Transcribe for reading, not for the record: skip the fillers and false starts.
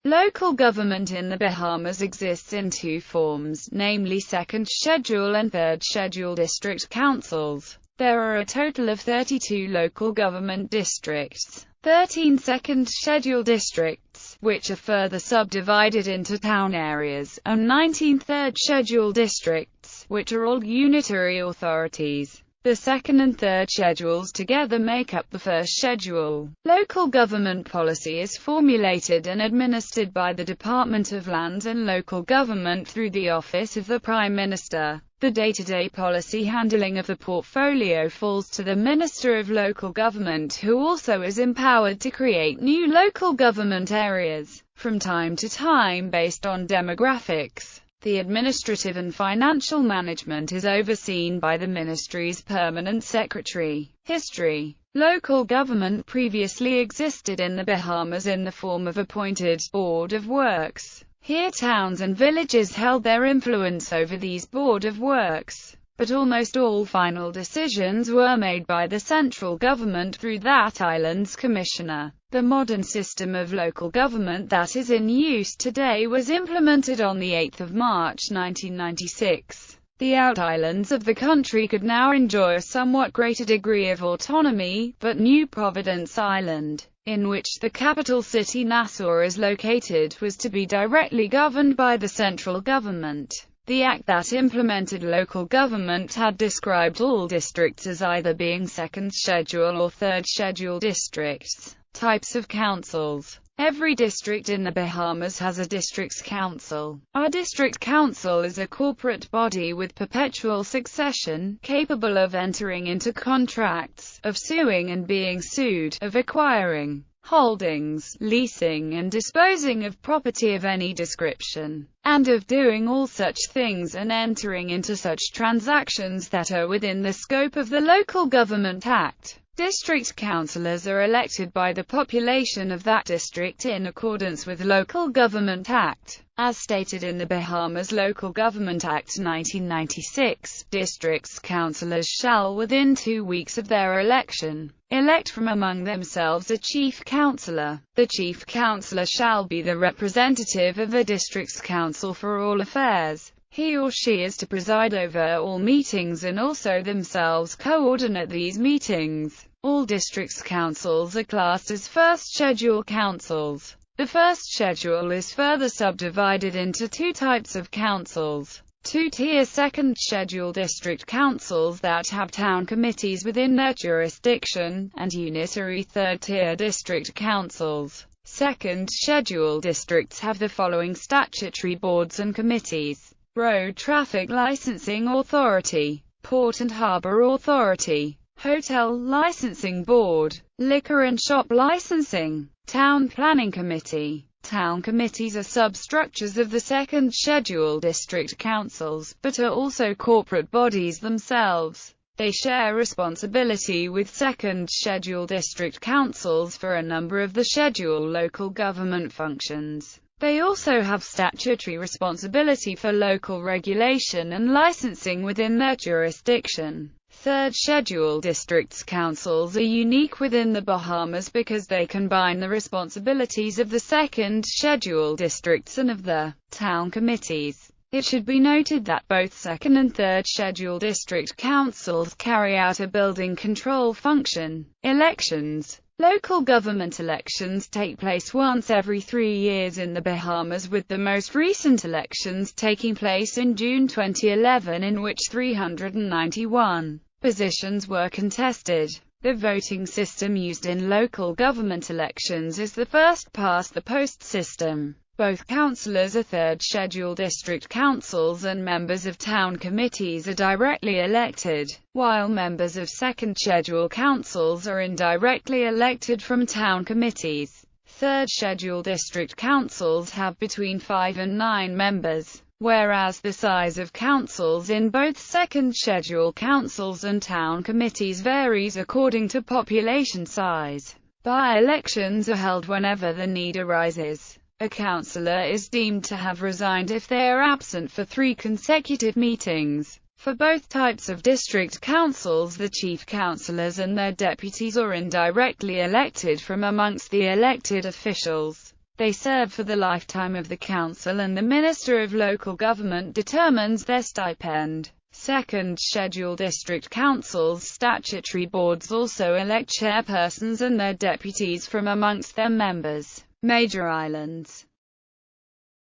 Local government in the Bahamas exists in two forms, namely Second Schedule and Third Schedule district councils. There are a total of 32 local government districts, 13 Second Schedule districts, which are further subdivided into town areas, and 19 Third Schedule districts, which are all unitary authorities. The second and third schedules together make up the first schedule. Local government policy is formulated and administered by the Department of Land and Local Government through the Office of the Prime Minister. The day-to-day policy handling of the portfolio falls to the Minister of Local Government, who also is empowered to create new local government areas, from time to time based on demographics. The administrative and financial management is overseen by the ministry's permanent secretary. History. Local government previously existed in the Bahamas in the form of appointed Board of Works. Here towns and villages held their influence over these Board of Works, but almost all final decisions were made by the central government through that island's commissioner. The modern system of local government that is in use today was implemented on the 8th of March 1996. The out-islands of the country could now enjoy a somewhat greater degree of autonomy, but New Providence Island, in which the capital city Nassau is located, was to be directly governed by the central government. The act that implemented local government had described all districts as either being Second Schedule or Third Schedule districts. Types of councils. Every district in the Bahamas has a district's council. A district council is a corporate body with perpetual succession, capable of entering into contracts, of suing and being sued, of acquiring holdings, leasing and disposing of property of any description, and of doing all such things and entering into such transactions that are within the scope of the Local Government Act. District councillors are elected by the population of that district in accordance with Local Government Act. As stated in the Bahamas Local Government Act 1996, districts councillors shall, within 2 weeks of their election, elect from among themselves a chief councillor. The chief councillor shall be the representative of the district's council for all affairs. He or she is to preside over all meetings and also themselves coordinate these meetings. All districts' councils are classed as first schedule councils. The first schedule is further subdivided into two types of councils. Two-tier second schedule district councils that have town committees within their jurisdiction, and unitary third-tier district councils. Second schedule districts have the following statutory boards and committees: Road Traffic Licensing Authority, Port and Harbour Authority, Hotel Licensing Board, Liquor and Shop Licensing, Town Planning Committee. Town committees are substructures of the second schedule district councils, but are also corporate bodies themselves. They share responsibility with second schedule district councils for a number of the schedule local government functions. They also have statutory responsibility for local regulation and licensing within their jurisdiction. Third schedule districts councils are unique within the Bahamas because they combine the responsibilities of the second schedule districts and of the town committees. It should be noted that both second and third schedule district councils carry out a building control function. Elections. Local government elections take place once every 3 years in the Bahamas, with the most recent elections taking place in June 2011, in which 391 positions were contested. The voting system used in local government elections is the first-past-the-post system. Both councillors are third schedule district councils and members of town committees are directly elected, while members of second schedule councils are indirectly elected from town committees. Third schedule district councils have between 5 and 9 members, whereas the size of councils in both second schedule councils and town committees varies according to population size. By-elections are held whenever the need arises. A councillor is deemed to have resigned if they are absent for 3 consecutive meetings. For both types of district councils, the chief councillors and their deputies are indirectly elected from amongst the elected officials. They serve for the lifetime of the council, and the Minister of Local Government determines their stipend. Second Schedule District Councils. Statutory boards also elect chairpersons and their deputies from amongst their members. Major islands.